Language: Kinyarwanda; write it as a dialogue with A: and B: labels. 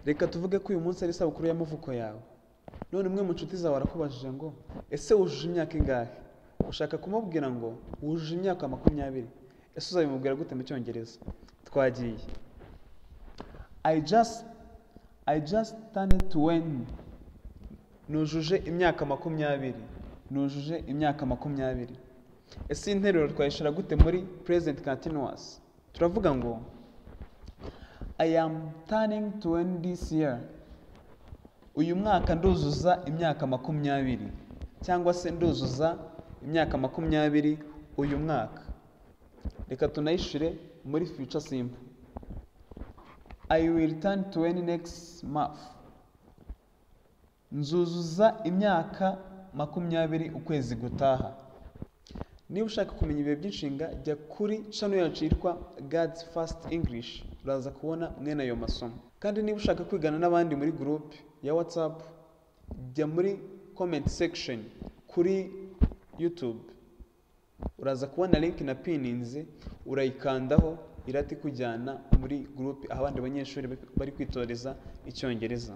A: reka tuvuge ko uyu munsi ari isabukuru y'amavuko yawe, none umwe mu nshuti zawe arakubajije ngo ese wujuje imyaka ingahe? Ushaka kumubwira ngo wujuje imyaka 20. Ese uzabimubwira gute mu cyongereza? Twagiye. I just turned 20. Nujuje imyaka 20. Nujuje imyaka 20. Ese interuro twayishira gute muri present continuous? Turavuga ngo I am turning 20 this year. Uyu mwaka nduzuza imyaka 20, cyangwa se nduzuza imyaka 20 uyu mwaka. Reka tunayishire muri future simple. I will turn 20 next month. Nzuzuza imyaka 20 ukwezi gutaha. Niba ushaka kumenya ibihe by'inshinga, jya kuri channel yacu yitwa God's First English, uraza kubona mwene ayo masomo. Kandi niba ushaka kwigana n'abandi muri group ya WhatsApp, jya muri comment section kuri YouTube, uraza kubona link na pininze, urayikandaho irati kujyana muri group aho abandi banyeshuri bari kwitoreza icyongereza.